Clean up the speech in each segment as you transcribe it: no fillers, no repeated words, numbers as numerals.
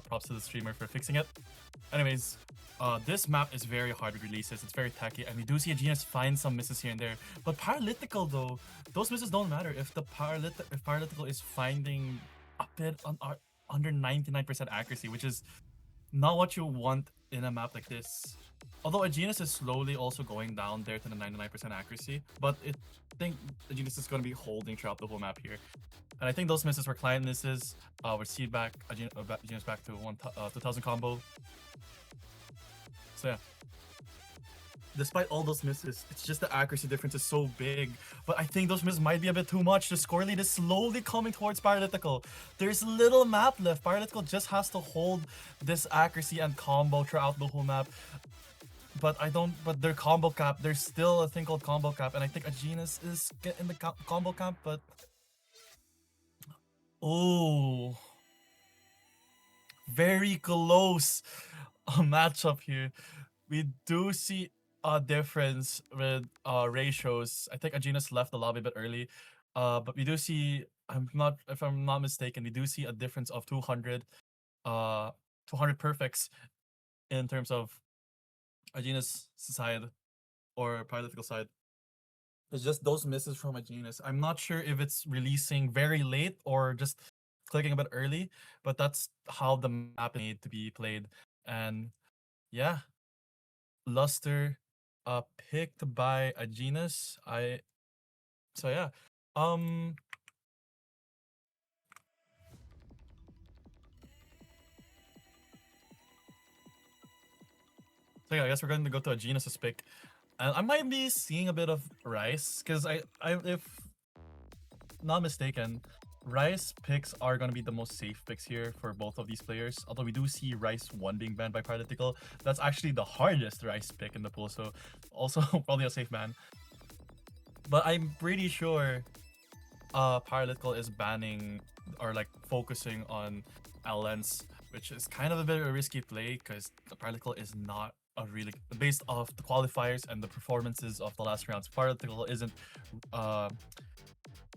props to the streamer for fixing it. Anyways, this map is very hard to releases. It's very tacky, and we do see Agenius find some misses here and there. But ParaLythical though, those misses don't matter if ParaLythical is finding a bit on under 99% accuracy, which is not what you want in a map like this. Although Agenius is slowly also going down there to the 99% accuracy, but I think Agenius is going to be holding throughout the whole map here. And I think those misses were client misses. We're seed back, Agenius back to 2000 combo. So yeah. Despite all those misses, it's just the accuracy difference is so big. But I think those misses might be a bit too much. The score lead is slowly coming towards ParaLythical. There's little map left. ParaLythical just has to hold this accuracy and combo throughout the whole map. But their combo cap, there's still a thing called combo cap, and I think Agenius is in the combo cap, but... Oh, very close matchup here. We do see a difference with ratios. I think Agenius left the lobby a bit early, but we do see, if I'm not mistaken, we do see a difference of 200 perfects in terms of Agenius side or ParaLythical side. It's just those misses from Agenius. I'm not sure if it's releasing very late or just clicking a bit early, but that's how the map need to be played. And yeah, Luster picked by Agenius. So yeah. So yeah, I guess we're going to go to Agenius' pick. And I might be seeing a bit of Rice, because if not mistaken, Rice picks are going to be the most safe picks here for both of these players. Although we do see Rice 1 being banned by ParaLythical. That's actually the hardest Rice pick in the pool, so also probably a safe ban. But I'm pretty sure ParaLythical is banning or like focusing on LNs, which is kind of a bit of a risky play because ParaLythical is not a really, based off the qualifiers and the performances of the last rounds, ParaLythical isn't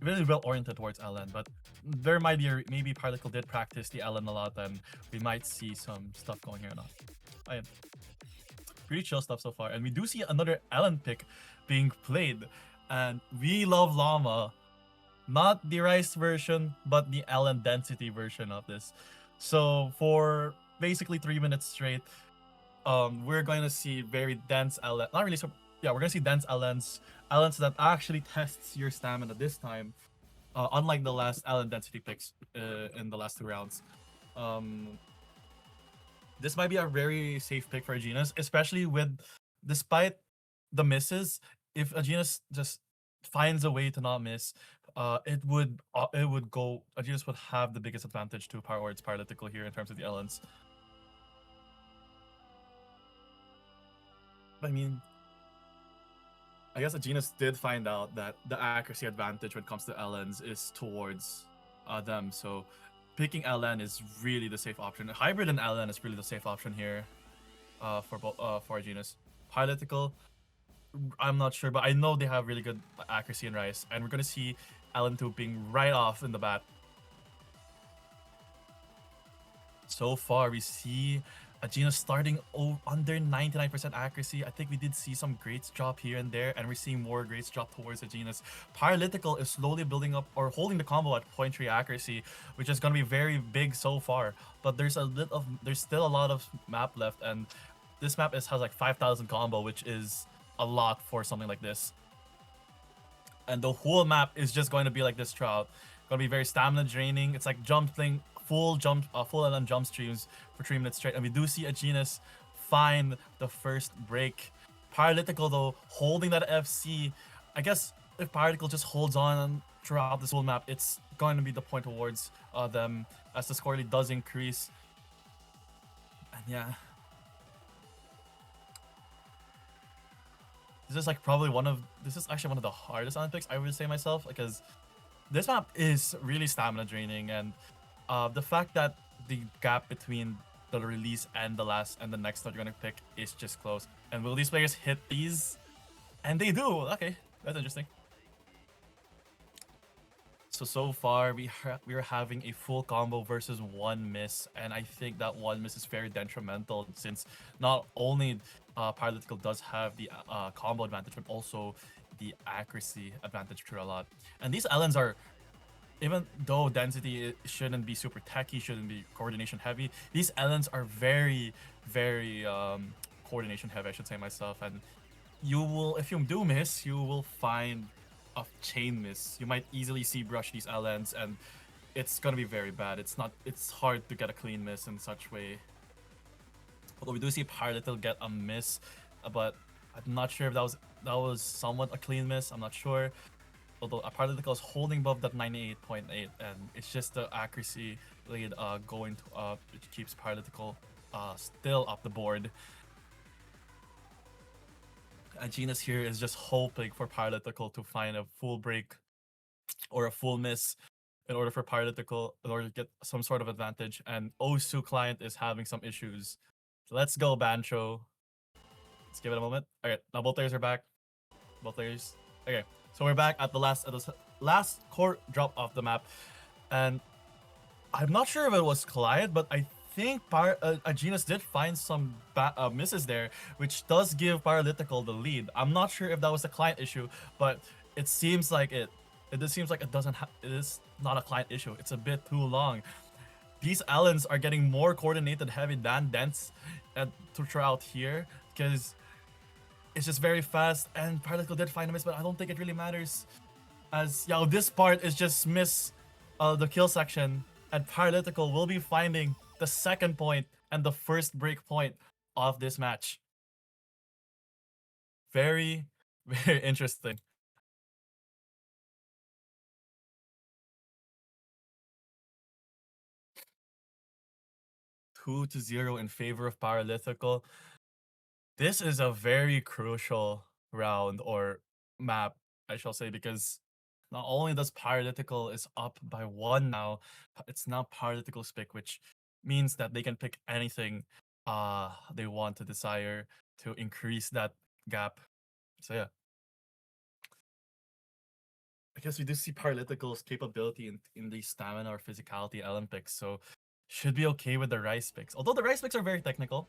really well oriented towards LN, but there might be maybe ParaLythical did practice the LN a lot, and we might see some stuff going here or not. Pretty chill stuff so far, and we do see another LN pick being played, and we love Llama, not the Rice version, but the LN density version of this. So for basically 3 minutes straight, we're going to see very dense LN, not really so. Yeah, we're gonna see dense LNs that actually tests your stamina this time, unlike the last LN density picks in the last 2 rounds. This might be a very safe pick for Agenius, especially despite the misses. If Agenius just finds a way to not miss, it would go. Agenius would have the biggest advantage to ParaLythical here in terms of the LNs. I mean, I guess Agenius did find out that the accuracy advantage when it comes to LNs is towards them, so picking LN is really the safe option. Hybrid and LN is really the safe option here for Agenius. ParaLythical, I'm not sure, but I know they have really good accuracy in Rice, and we're going to see LN2 being right off in the bat. So far, we see Agenius starting under 99% accuracy. I think we did see some grades drop here and there, and we're seeing more grades drop towards Agenius. ParaLythical is slowly building up or holding the combo at 0.3 accuracy, which is going to be very big so far. But there's still a lot of map left, and this map has like 5,000 combo, which is a lot for something like this. And the whole map is just going to be like this throughout. Going to be very stamina draining. It's like jumping. Full LN jump streams for 3 minutes straight, and we do see Agenius find the first break. ParaLythical though holding that FC. I guess if ParaLythical just holds on throughout this whole map, it's going to be the point towards them as the score lead does increase. And yeah, this is actually one of the hardest LN picks, I would say myself, because this map is really stamina draining, and the fact that the gap between the release and the next that you're gonna pick is just close. And will these players hit these? And they do. Okay, that's interesting. So far we are having a full combo versus one miss, and I think that one miss is very detrimental since not only ParaLythical does have the combo advantage, but also the accuracy advantage through a lot. And these Ellens are, even though density shouldn't be super techy, shouldn't be coordination heavy, these Ellens are very, very coordination heavy, I should say myself. And you will, if you do miss, you will find a chain miss. You might easily see brush these Ellens, and it's gonna be very bad. It's hard to get a clean miss in such way. Although we do see ParaLythical get a miss, but I'm not sure if that was somewhat a clean miss. I'm not sure. Although ParaLythical is holding above that 98.8, and it's just the accuracy lead going to up, which keeps ParaLythical still up the board. Agenius here is just hoping for ParaLythical to find a full break or a full miss in order for ParaLythical, in order to get some sort of advantage. And Osu client is having some issues. So let's go, Bancho. Let's give it a moment. All right, now both players are back. Both players. Okay, so we're back at the last core drop of the map, and I'm not sure if it was client, but I think Agenius did find some misses there, which does give ParaLythical the lead. I'm not sure if that was a client issue, but it seems like it. It just seems like it is not a client issue. It's a bit too long. These Allens are getting more coordinated heavy than dense throughout here, because it's just very fast, and ParaLythical did find a miss, but I don't think it really matters, as this part is just miss the kill section, and ParaLythical will be finding the second point and the first break point of this match. Very, very interesting. 2-0 in favor of ParaLythical. This is a very crucial round or map, I shall say, because not only does ParaLythical is up by 1 now, it's now ParaLythical's pick, which means that they can pick anything they want to desire to increase that gap. So yeah. I guess we do see ParaLythical's capability in the stamina or physicality Olympics, so should be okay with the Rice picks. Although the Rice picks are very technical,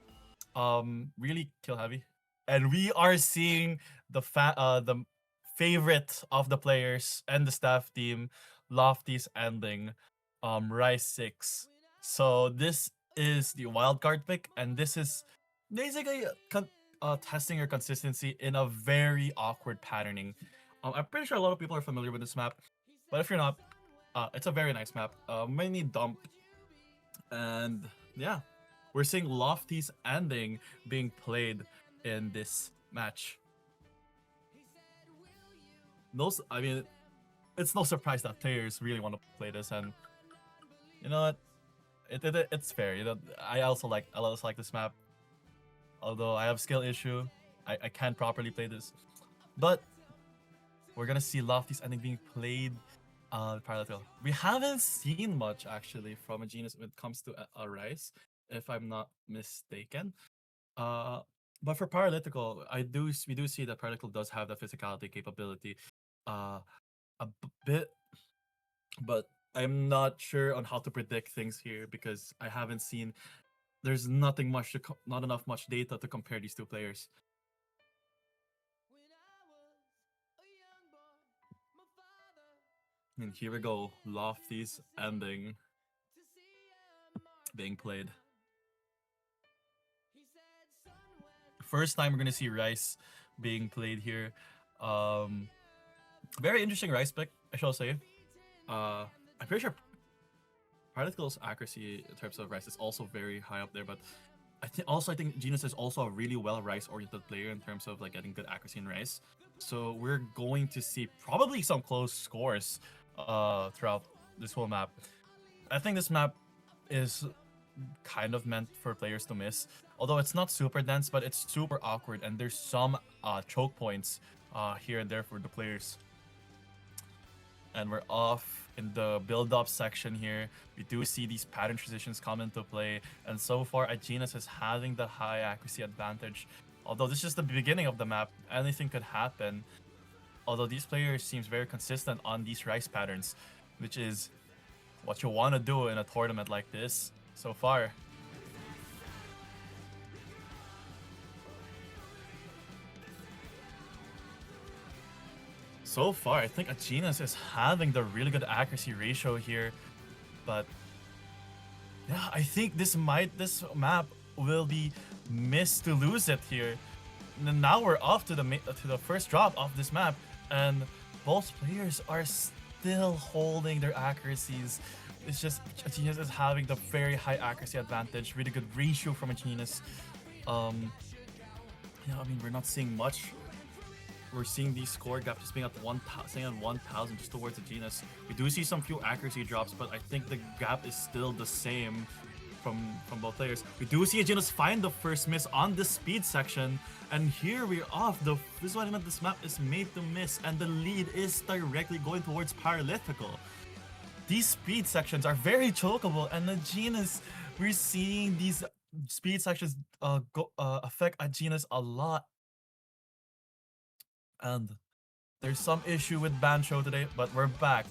really kill heavy, and we are seeing the favorite of the players and the staff team, Lofty's ending, Rice 6. So this is the wildcard pick, and this is basically testing your consistency in a very awkward patterning. I'm pretty sure a lot of people are familiar with this map, but if you're not, it's a very nice map. Mainly dump, and yeah, we're seeing Lofty's ending being played in this match. I mean, it's no surprise that players really want to play this, and you know what? It's fair. You know, I also like this map. Although I have skill issue, I can't properly play this. But we're gonna see Lofty's ending being played ParaLythical. We haven't seen much actually from Agenius when it comes to a Rice, if I'm not mistaken. But for ParaLythical, we do see that ParaLythical does have the physicality capability, a bit, but I'm not sure on how to predict things here because I haven't seen. There's not enough much data to compare these two players. And here we go, Lofty's ending being played. First time we're gonna see Rice being played here. Very interesting Rice pick, I shall say. I'm pretty sure ParaLythical's accuracy in terms of Rice is also very high up there, but I think Agenius is also a really well Rice-oriented player in terms of like getting good accuracy in Rice. So we're going to see probably some close scores throughout this whole map. I think this map is kind of meant for players to miss, although it's not super dense, but it's super awkward, and there's some choke points here and there for the players. And we're off in the build-up section here. We do see these pattern transitions come into play, and so far Agenius is having the high accuracy advantage. Although this is just the beginning of the map, anything could happen. Although these players seems very consistent on these Rice patterns. which is what you want to do in a tournament like this so far. So far, I think Agenius is having the really good accuracy ratio here, but yeah, I think this map will be missed to lose it here. And now we're off to the first drop of this map, and both players are still holding their accuracies. It's just Agenius is having the very high accuracy advantage, really good ratio from Agenius. Yeah, I mean, we're not seeing much. We're seeing these score gaps just being at 1,000 just towards Agenius. We do see some few accuracy drops, but I think the gap is still the same from both players. We do see Agenius find the first miss on the speed section, and here we're off. This one of this map is made to miss, and the lead is directly going towards ParaLythical. These speed sections are very chokeable, and Agenius, we're seeing these speed sections affect Agenius a lot. And there's some issue with Bancho today, but we're back.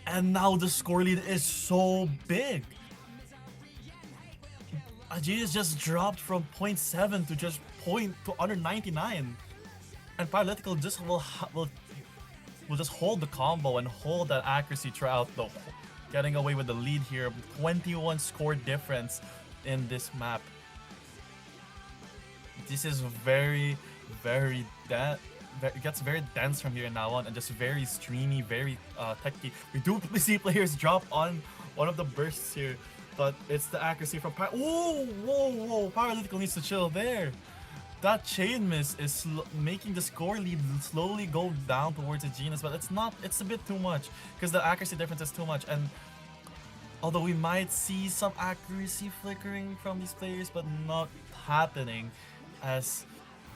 And now the score lead is so big. Agenius just dropped from 0.7 to just under 99. And ParaLythical just will just hold the combo and hold that accuracy throughout, the getting away with the lead here. 21 score difference in this map. This is very, very it gets very dense from here now on, and just very streamy, very techy. We do see players drop on one of the bursts here, but it's the accuracy from whoa! ParaLythical needs to chill there. That chain miss is making the score lead slowly go down towards Agenius, but it's not. It's a bit too much because the accuracy difference is too much. And although we might see some accuracy flickering from these players, but not happening, as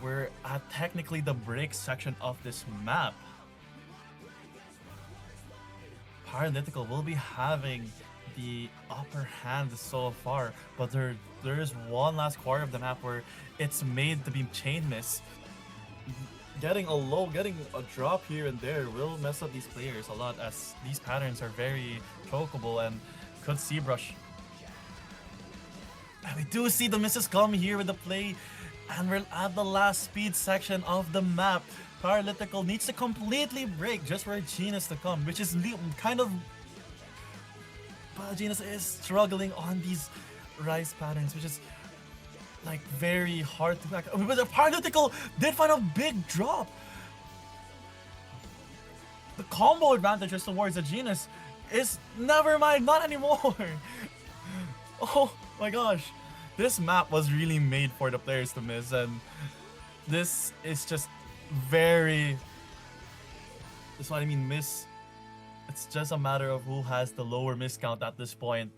we're at technically the break section of this map. ParaLythical will be having the upper hand so far, but there is one last quarter of the map where it's made to be chain miss. Getting a drop here and there will mess up these players a lot, as these patterns are very chokeable and could C-brush. And we do see the misses come here with the play. And we're at the last speed section of the map. ParaLythical needs to completely break just for Agenius to come, which is kind of... But Agenius is struggling on these rise patterns, which is like very hard to back. But ParaLythical did find a big drop. The combo advantage is towards Agenius is never mind, not anymore. Oh my gosh. This map was really made for the players to miss, and this is just very... That's what I mean, miss. It's just a matter of who has the lower miss count at this point,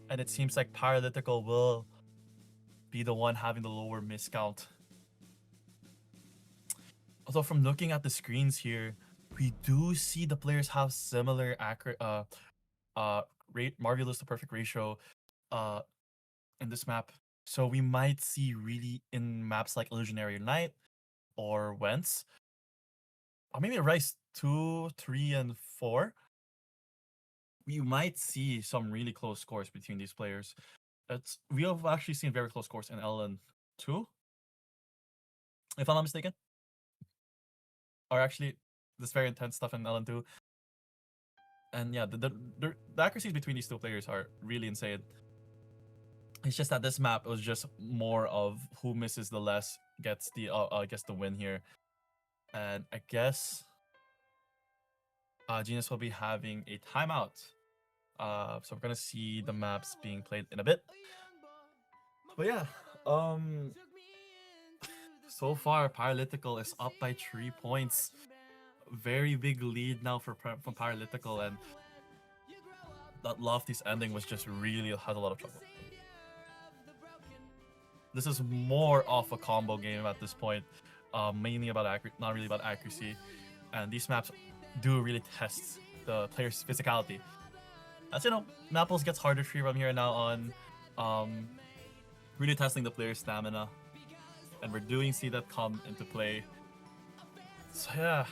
and it seems like ParaLythical will be the one having the lower miss count. Although from looking at the screens here, we do see the players have similar accurate marvelous to perfect ratio in this map. So we might see really in maps like Illusionary Night or Wentz, or maybe Rise 2, 3, and 4, we might see some really close scores between these players. We have actually seen very close scores in LN2, if I'm not mistaken. Or actually, this very intense stuff in LN2. And yeah, the accuracies between these two players are really insane. It's just that this map was just more of who misses the less gets the win here. And I guess Agenius will be having a timeout. So we're gonna see the maps being played in a bit. But yeah, so far ParaLythical is up by 3 points. Very big lead now from ParaLytical, and that Lofty's ending was just really had a lot of trouble. This is more of a combo game at this point, mainly about not really about accuracy, and these maps do really test the player's physicality. As you know, Mapples gets harder from here now on, really testing the player's stamina, and we're doing see that come into play. So yeah,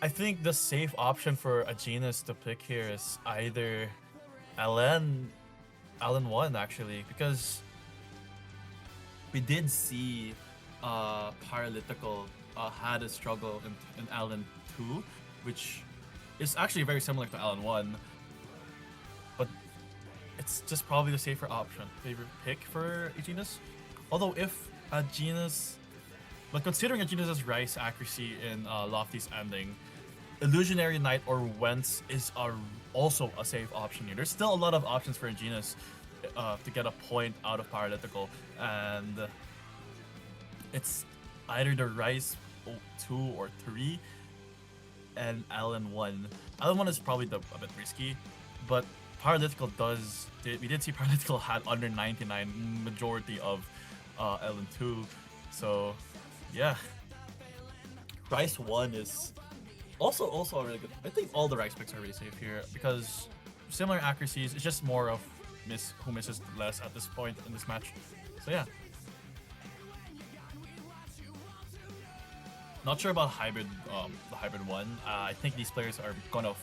I think the safe option for Agenius to pick here is either LN Allen 1 actually, because we did see ParaLythical had a struggle in Allen 2, which is actually very similar to Allen 1, but it's just probably the safer option, favorite pick for Agenius. Although if Agenius, but considering Agenius's Rice accuracy in Lofty's ending, Illusionary Knight or Wentz is also a safe option here. There's still a lot of options for Agenius to get a point out of ParaLythical, and it's either the Rice 2 or 3 and Allen 1. Allen 1 is probably a bit risky, but ParaLythical we did see ParaLytical had under 99 majority of Allen 2, so yeah. Rice 1 is also a really good. I think all the Rice picks are really safe here because similar accuracies. It's just more of who misses less at this point in this match. So yeah. Not sure about the hybrid one. I think these players are gonna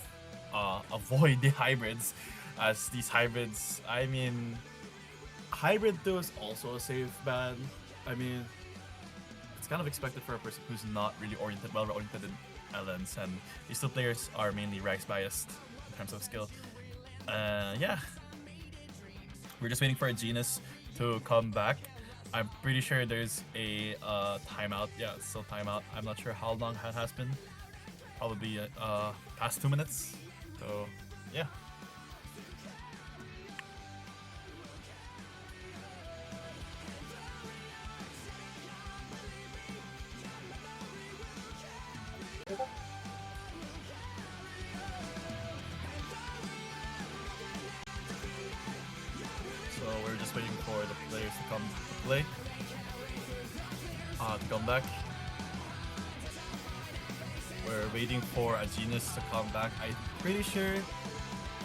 avoid the hybrids, as these hybrids. I mean, hybrid 2 is also a safe ban. I mean, it's kind of expected for a person who's not really well oriented in LNs, and these two players are mainly Rice biased in terms of skill. Yeah, we're just waiting for Agenius to come back. I'm pretty sure there's a timeout. Yeah, it's still timeout. I'm not sure how long it has been. Probably past 2 minutes. So yeah. So we're just waiting for the players to come to play. To come back. We're waiting for Agenius to come back. I'm pretty sure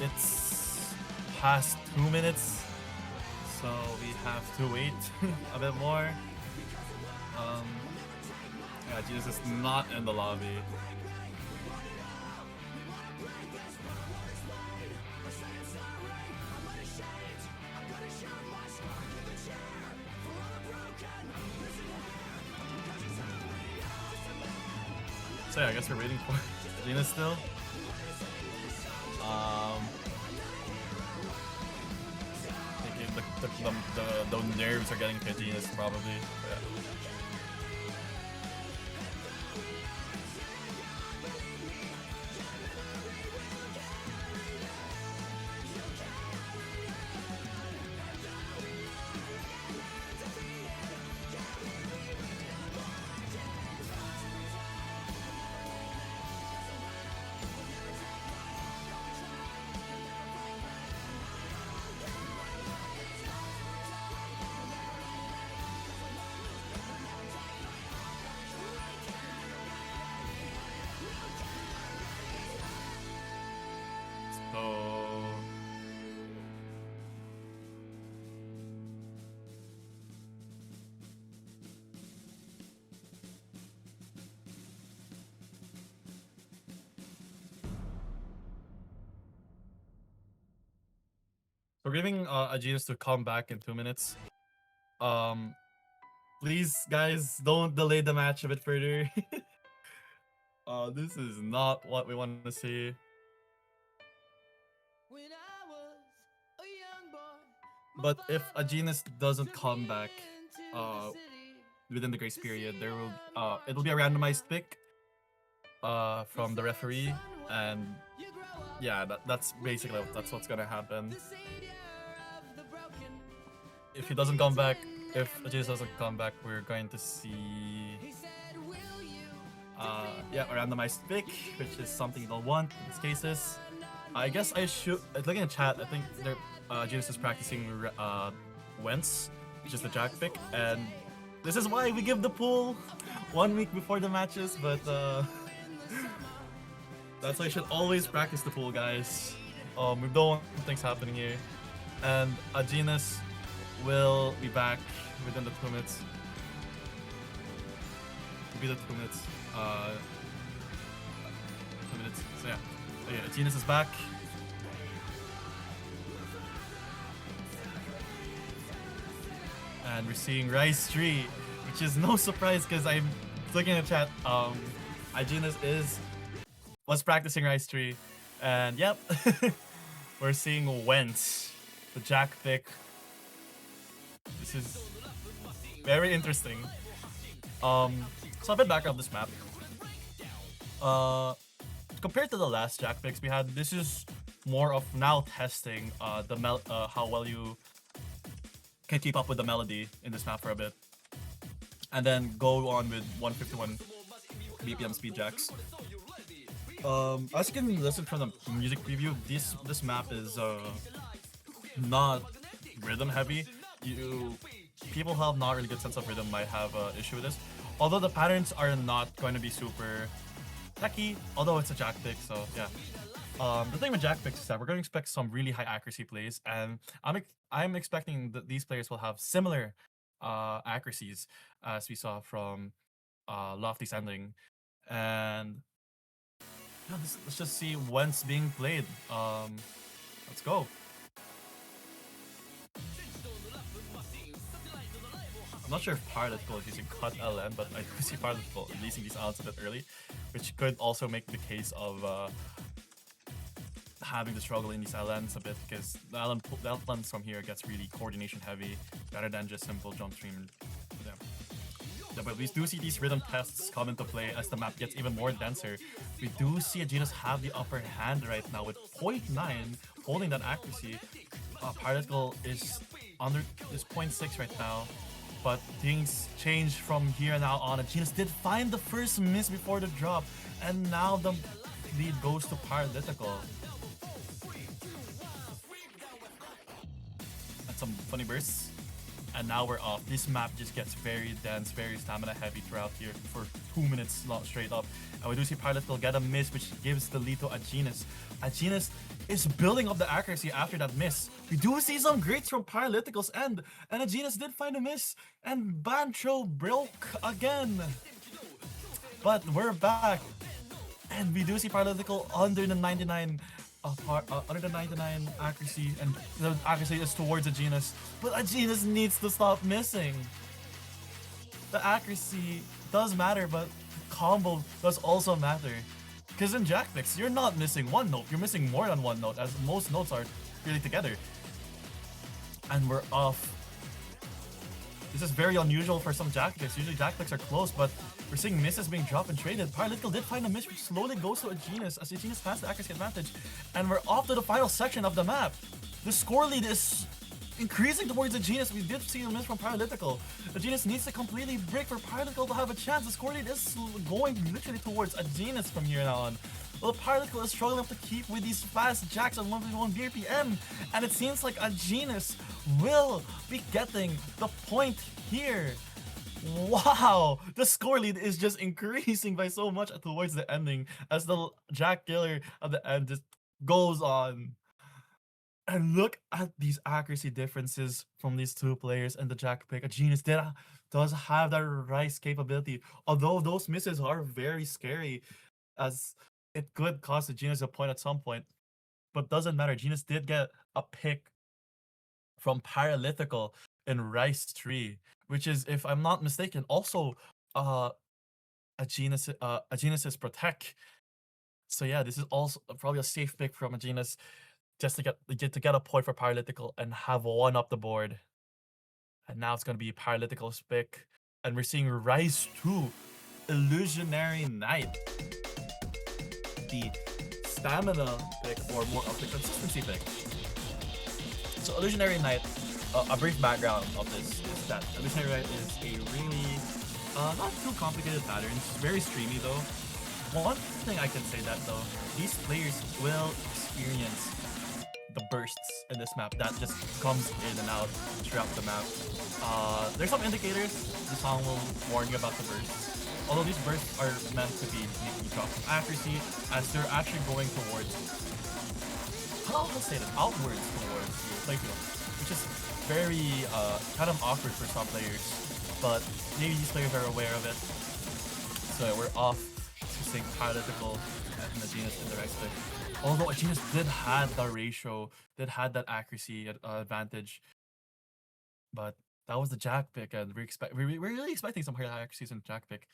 it's past 2 minutes, so we have to wait a bit more. Yeah, Agenius is not in the lobby. So yeah, I guess we're waiting for Agenius still. Thinking the nerves are getting to Agenius probably. Yeah. We're giving Agenius to come back in 2 minutes. Please, guys, don't delay the match a bit further. This is not what we want to see. But if Agenius doesn't come back within the grace period, it'll be a randomized pick from the referee, and yeah, that's basically what's gonna happen. If he doesn't come back, if Agenius doesn't come back, we're going to see a randomized pick, which is something you don't want in these cases. I guess I should, looking at chat, I think Agenius is practicing Wentz, which is the jack pick, and this is why we give the pool 1 week before the matches, but that's why you should always practice the pool, guys. We don't want things happening here. And Agenius will be back within the 2 minutes. It'll be the 2 minutes. 2 minutes. So yeah, Agenius is back. And we're seeing Rice Tree, which is no surprise because I'm looking at chat. Agenius was practicing Rice Tree, and yep, we're seeing Wentz, the Jack pick. This is very interesting. So a bit back on this map. Compared to the last Jack picks we had, this is more of now testing how well you can keep up with the melody in this map for a bit, and then go on with 151 BPM speed jacks. As you can listen from the music preview, this map is not rhythm heavy. People who have not really good sense of rhythm might have an issue with this. Although the patterns are not going to be super techy, although it's a Jack pick, so yeah. The thing with Jack picks is that we're going to expect some really high accuracy plays, and I'm expecting that these players will have similar accuracies as we saw from Lofty Sending. And yeah, let's just see when's being played. Let's go. I'm not sure if ParaLythical is using cut LN, but I do see ParaLythical releasing these outs a bit early, which could also make the case of having to struggle in these LNs a bit, because the LNs from here gets really coordination heavy rather than just simple jump stream. Yeah, but we do see these rhythm tests come into play as the map gets even more denser. We do see Agenius have the upper hand right now with 0.9 holding that accuracy. ParaLythical is under this 0.6 right now, but things change from here now on. Agenius did find the first miss before the drop, and now the lead goes to ParaLythical. And some funny bursts. And now we're off. This map just gets very dense, very stamina heavy throughout here for 2 minutes straight up. And we do see ParaLythical get a miss, which gives the lead to Agenius. Agenius is building up the accuracy after that miss. We do see some greats from ParaLythical's end, and Agenius did find a miss, and Bantro broke again. But we're back, and we do see ParaLythical under the 99 accuracy, and the accuracy is towards Agenius, but Agenius needs to stop missing. The accuracy does matter, but combo does also matter. Because in Jack picks, you're not missing one note, you're missing more than one note, as most notes are really together. And we're off. This is very unusual for some Jack picks. Usually Jack picks are close, but we're seeing misses being dropped and traded. ParaLythical did find a miss, which slowly goes to Agenius as Agenius has the accuracy advantage. And we're off to the final section of the map. The score lead is increasing towards Agenius. We did see a miss from ParaLythical. Agenius needs to completely break for ParaLythical to have a chance. The score lead is going literally towards Agenius from here on. Well, ParaLythical is struggling to keep with these fast jacks on 151 BPM, and it seems like Agenius will be getting the point here. Wow, the score lead is just increasing by so much towards the ending as the Jack killer at the end just goes on. And look at these accuracy differences from these two players and the Jack pick. Agenius does have that Rice capability, although those misses are very scary, as it could cost Agenius a point at some point, but doesn't matter. Agenius did get a pick from ParaLythical in Rice Tree, which is, if I'm not mistaken, also Agenius's Protect. So yeah, this is also probably a safe pick from Agenius, just to get a point for ParaLythical and have one up the board. And now it's gonna be ParaLythical's pick, and we're seeing Rise 2, Illusionary Knight, the stamina pick, or more of the consistency pick. So Illusionary Knight, a brief background of this is that Illusionary Knight is a really not too complicated pattern. It's very streamy though. One thing I can say that though, these players will experience the bursts in this map that just comes in and out throughout the map. There's some indicators the song will warn you about the bursts. Although these bursts are meant to be making you drop some accuracy, as they're actually going towards, I'll say that, outwards towards your playfield, which is very kind of awkward for some players, but maybe these players are aware of it. So we're off to sync ParaLythical and Agenius in the right stick. Although Agenius did had the ratio, did had that accuracy advantage, but that was the Jack pick, and we're really expecting some higher accuracies in Jack pick.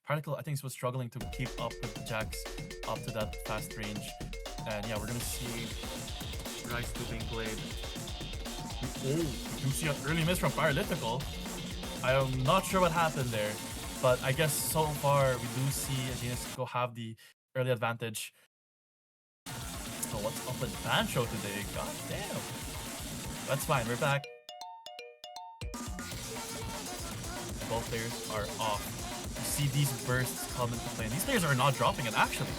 ParaLythical, I think, was struggling to keep up with the Jacks up to that fast range, and yeah, we're gonna see Rice 2 being played. Oh, we do see an early miss from ParaLythical. I am not sure what happened there, but I guess so far we do see Agenius go have the early advantage. So what's up with Bancho today? God damn. That's fine, we're back. Both players are off. You see these bursts come into play, and these players are not dropping it actually.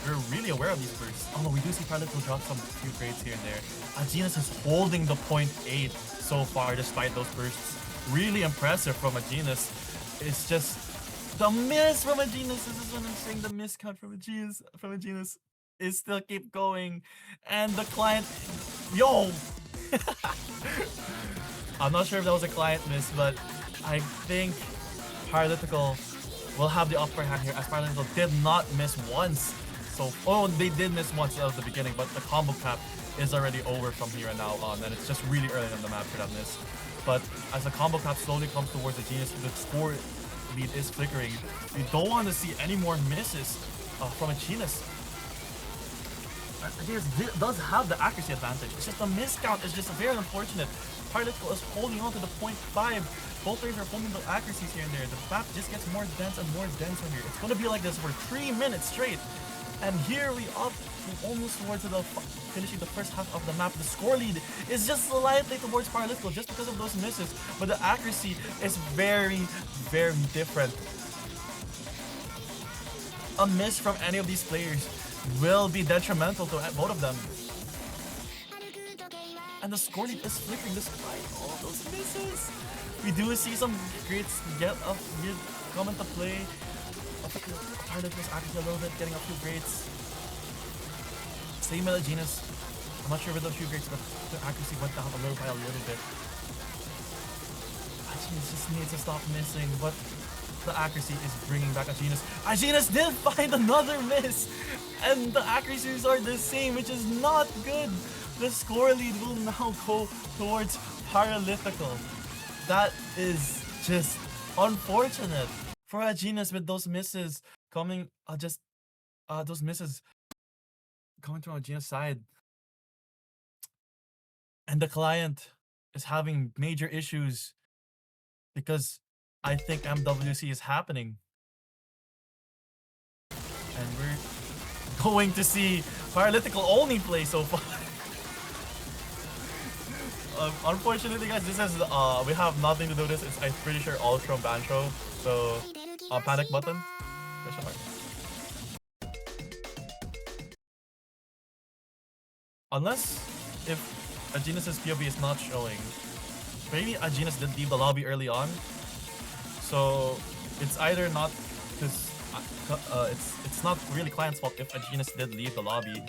We're really aware of these bursts. Although we do see ParaLythical drop some few grades here and there. Agenius is holding the 0.8 so far despite those bursts. Really impressive from Agenius. It's just the miss from Agenius. This is what I'm saying. The miss count from Agenius is still keep going. And the client, yo! I'm not sure if that was a client miss, but I think ParaLythical will have the upper hand here, as ParaLythical did not miss once. So, oh, they did miss once at the beginning, but the combo cap is already over from here and now on, and it's just really early on the map for that miss. But as the combo cap slowly comes towards Agenius, the score lead is flickering. You don't want to see any more misses from Agenius. Agenius does have the accuracy advantage. It's just the miss count is just very unfortunate. ParaLythical is holding on to the 0.5. Both players are holding the accuracies here and there. The map just gets more dense and more dense from here. It's going to be like this for 3 minutes straight. And here we up almost towards the finishing the first half of the map. The score lead is just slightly towards ParaLythical just because of those misses, but the accuracy is very, very different. A miss from any of these players will be detrimental to both of them. And the score lead is flickering despite all of those misses. We do see some grades come into play. ParaLythical's accuracy a little bit, getting a few grades. Same with Agenius. I'm not sure with a few grades, but the accuracy went down a little bit. Agenius just needs to stop missing, but the accuracy is bringing back Agenius. Agenius did find another miss, and the accuracies are the same, which is not good. The score lead will now go towards ParaLythical. That is just unfortunate for Agenius with those misses coming, those misses coming from Agenius' side. And the client is having major issues because I think MWC is happening. And we're going to see ParaLythical only play so far. Unfortunately, guys, this is we have nothing to do with this. It's, I'm pretty sure, all from Bancho. So, panic button. Question mark. Unless if Agenius' POV is not showing, maybe Agenius did leave the lobby early on. So it's either not because it's not really client's fault if Agenius did leave the lobby.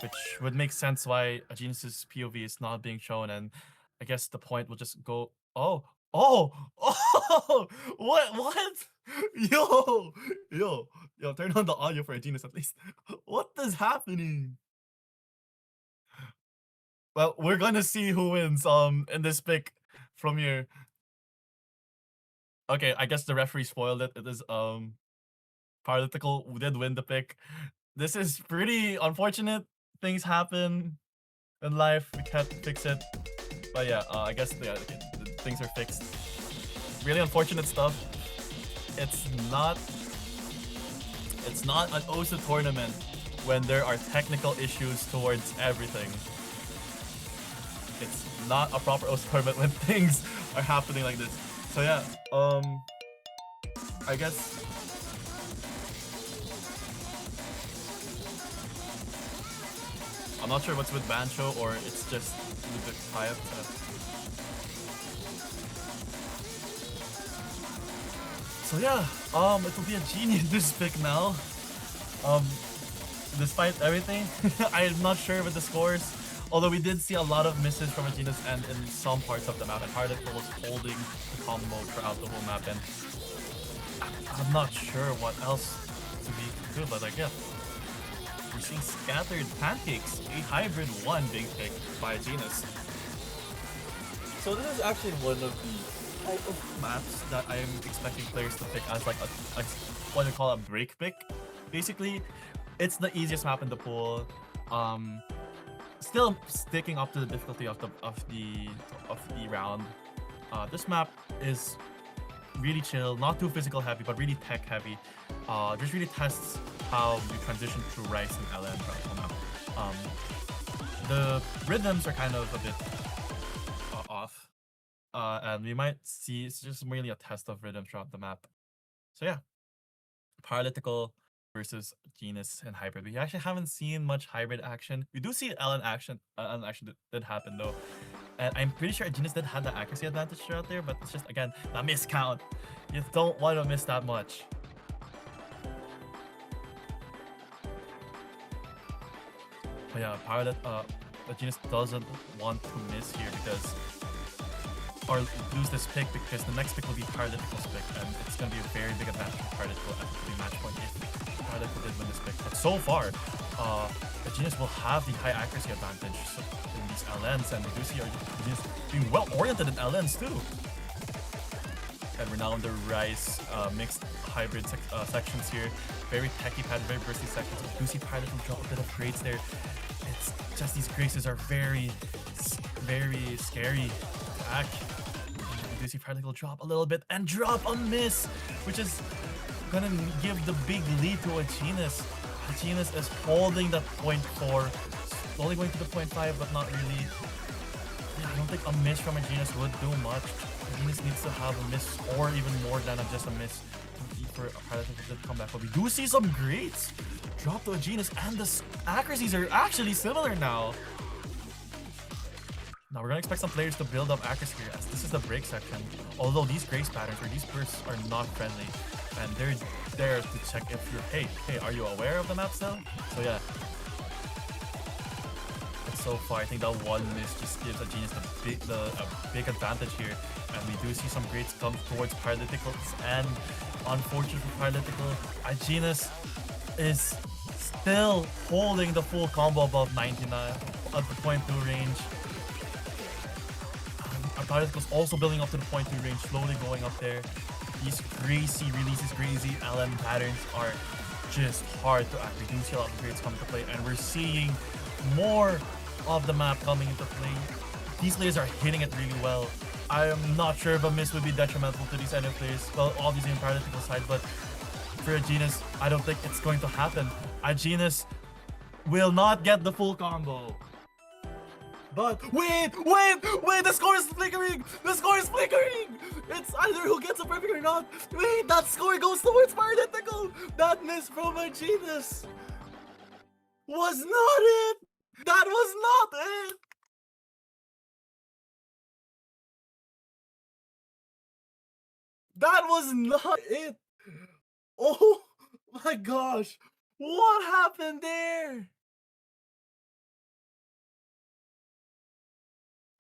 Which would make sense why Agenius' POV is not being shown, and I guess the point will just go, oh, what? Yo, turn on the audio for Agenius at least. What is happening? Well, we're gonna see who wins in this pick from here. Okay, I guess the referee spoiled it. It is ParaLythical did win the pick. This is pretty unfortunate. Things happen in life, we can't fix it. But yeah, I guess okay, things are fixed. Really unfortunate stuff. It's not an OSU tournament when there are technical issues towards everything. It's not a proper OSU tournament when things are happening like this. So yeah, I guess I'm not sure what's with Bancho, or it's just a little bit quiet. So yeah, it will be a genius this pick now. Despite everything, I'm not sure with the scores. Although we did see a lot of misses from Agenius and in some parts of the map, and ParaLythical was holding the combo throughout the whole map, and I'm not sure what else to be good, but like yeah. We're seeing Scattered Pancakes, a hybrid one being picked by Agenius. So this is actually one of the type of maps that I'm expecting players to pick as like a what they call a break pick. Basically, it's the easiest map in the pool. Still sticking up to the difficulty of the round. This map is really chill, not too physical heavy, but really tech heavy. Just really tests how you transition through Rice and LN right now. The rhythms are kind of a bit off, and we might see it's just really a test of rhythm throughout the map. So yeah, ParaLythical versus Genus and hybrid. We actually haven't seen much hybrid action. We do see LN action. LN action did happen though. And I'm pretty sure Agenius did have the accuracy advantage out there, but it's just, again, that miscount. You don't want to miss that much. But yeah, Agenius doesn't want to miss here because, or lose this pick because the next pick will be ParaLythical's pick, and it's going to be a very big advantage for ParaLythical at the match point if ParaLythical did win this pick. But so far, Agenius will have the high accuracy advantage in these LNs, and we do see Agenius being well oriented in LNs too. And we're now in the Rice mixed hybrid sections here. Very techy pad, very bursty sections. We do see ParaLythical drop a bit of grades there. It's just these graces are very scary to attack. We do see ParaLythical drop a little bit and drop a miss, which is gonna give the big lead to Agenius. Agenius is holding the 0.4, slowly going to the 0.5, but not really. Yeah, I don't think a miss from Agenius would do much. Agenius needs to have a miss or even more than just a miss for ParaLythical to come back. But we do see some grades drop to Agenius, and the accuracies are actually similar now. Now we're gonna expect some players to build up accuracy here, as this is the break section. Although these grace patterns or these bursts are not friendly, and they're there to check if you're hey, are you aware of the map still? So yeah. But so far, I think that one miss just gives Agenius a big advantage here, and we do see some grades come towards ParaLythicals, and unfortunately for ParaLythical, Agenius is still holding the full combo above 99 at the 0.2 range. ParaLythical's also building up to the 0.2 range, slowly going up there. These crazy releases, crazy LN patterns are just hard to act. We do see a lot of grades come into play, and we're seeing more of the map coming into play. These players are hitting it really well. I am not sure if a miss would be detrimental to these NF players. Well, obviously on ParaLytical side, but for Agenius, I don't think it's going to happen. Agenius will not get the full combo. But wait, the score is flickering! The score is flickering! It's either who gets a perfect or not. Wait, that score goes towards ParaLytical! That miss from Agenius was not it! That was not it! That was not it! Oh my gosh! What happened there?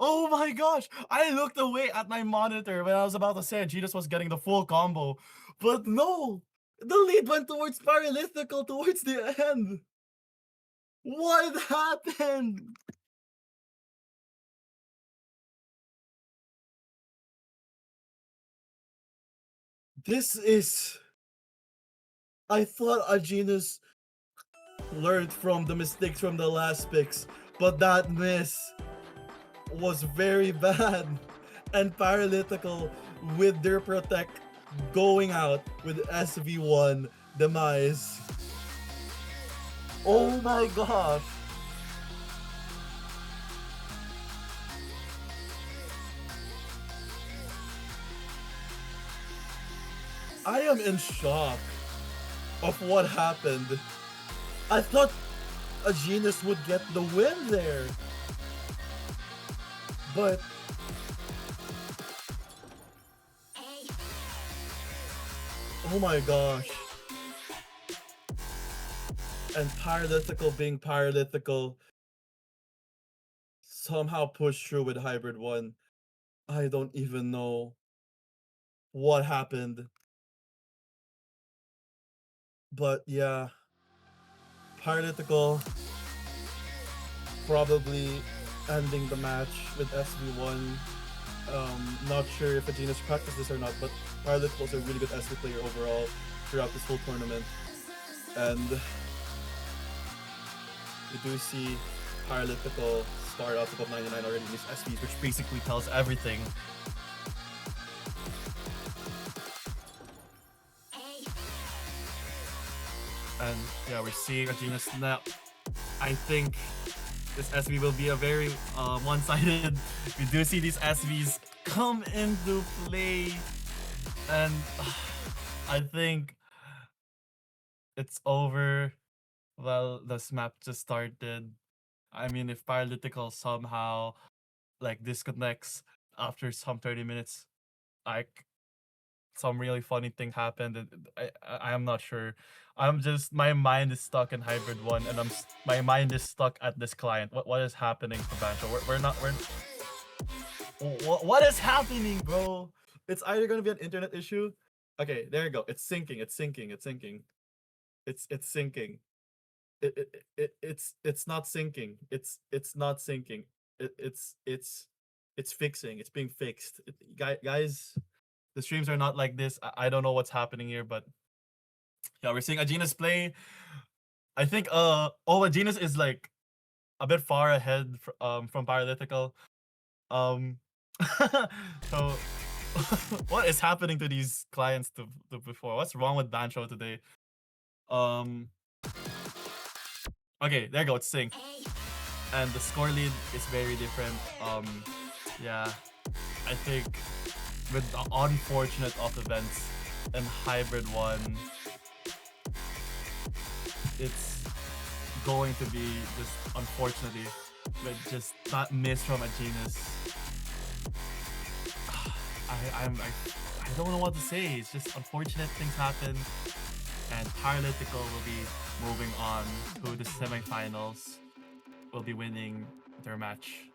Oh my gosh! I looked away at my monitor when I was about to say Agenius was getting the full combo. But no! The lead went towards ParaLytical towards the end! What happened? This is... I thought Agenius learned from the mistakes from the last picks, but that miss was very bad. And ParaLytical with their protect going out with SV1 demise. Oh my gosh. I am in shock of what happened. I thought Agenius would get the win there. But oh my gosh. And ParaLytical being ParaLytical somehow pushed through with Hybrid 1. I don't even know what happened. But yeah. ParaLythical probably ending the match with SV1. Not sure if Agenius practiced this or not, but ParaLythical is a really good SV player overall throughout this whole tournament. And we do see ParaLythical start out above 99 already in these SVs, which basically tells everything. And yeah, we're seeing Agenius now. I think this SV will be a very one-sided. We do see these SVs come into play, and I think it's over. Well, this map just started. I mean, if ParaLythical somehow like disconnects after some 30 minutes, like some really funny thing happened, and I am not sure. My mind is stuck in hybrid one, and my mind is stuck at this client. What is happening to Bancho? What is happening, bro? It's either gonna be an internet issue. Okay, there you go. It's syncing. It's syncing. It's syncing. It's syncing. It's not syncing. It's not syncing. It's fixing. It's being fixed. Guys, the streams are not like this. I don't know what's happening here, but yeah, we're seeing Agenius play. I think Agenius is like a bit far ahead from ParaLythical. So what is happening to these clients to before? What's wrong with Bancho today? Okay, there you go, it's sync. And the score lead is very different. Yeah, I think with the unfortunate of events in hybrid one, it's going to be just unfortunately with just that miss from Agenius. I don't know what to say. It's just unfortunate things happen, and ParaLythical will be moving on to the semifinals. Will be winning their match,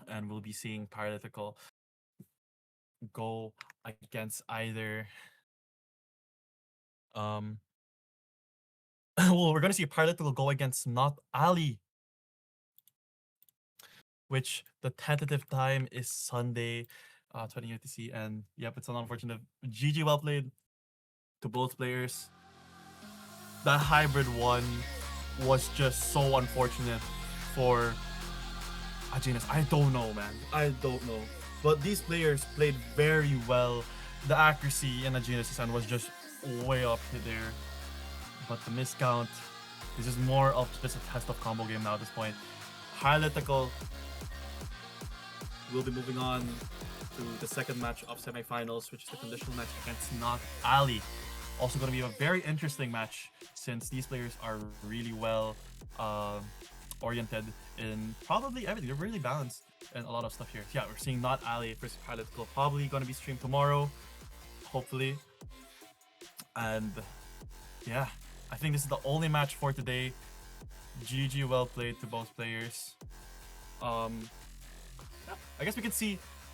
and we'll be seeing ParaLythical go against either well, we're gonna see ParaLythical go against Not Ali, which the tentative time is Sunday, 20 UTC, and yep, it's an unfortunate. GG, well played to both players. That hybrid one was just so unfortunate for Agenius. I don't know, man. I don't know. But these players played very well. The accuracy in Agenius' end was just way up there. But the miscount, this is more of just a test of combo game now at this point. ParaLythical will be moving on to the second match of semifinals, which is the conditional match against Not Ali. Also going to be a very interesting match since these players are really well oriented in probably everything. They're really balanced and a lot of stuff here. Yeah, we're seeing Not Ali versus ParaLythical, probably going to be streamed tomorrow, hopefully. And yeah, I think this is the only match for today. GG, well played to both players. Yeah, I guess we're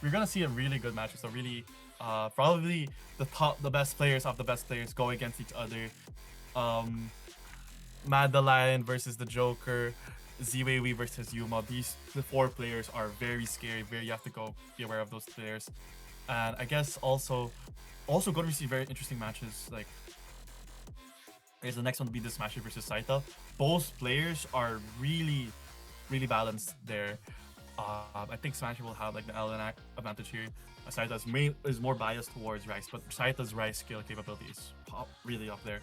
gonna see a really good match. It's a really probably the best players of the best players go against each other. Madeline versus the Joker, Ziwei versus Yuma. The four players are very scary. You have to be aware of those players. And I guess also going to see very interesting matches. Like, here's the next one to be the Smashy versus Saita. Both players are really balanced there. I think Smashy will have like the LN advantage here. Saita is more biased towards Rice, but Saita's Rice skill capability is really up there.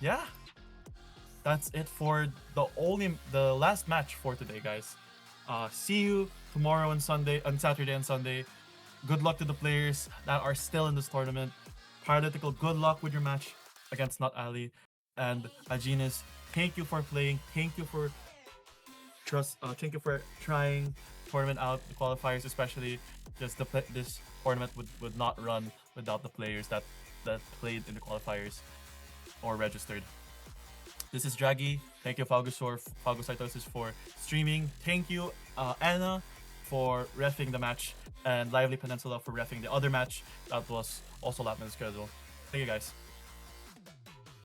Yeah, that's it for the last match for today, guys. See you tomorrow and Saturday and Sunday. Good luck to the players that are still in this tournament. ParaLythical, good luck with your match against Not Ali. And Agenius, thank you for playing. Thank you for thank you for trying tournament out, the qualifiers especially. Just this tournament would not run without the players that played in the qualifiers or registered. This is Draggy. Thank you, Phagocytosis, for streaming. Thank you, Anna, for reffing the match, and Lively Peninsula for reffing the other match that was also last minute schedule. Thank you, guys.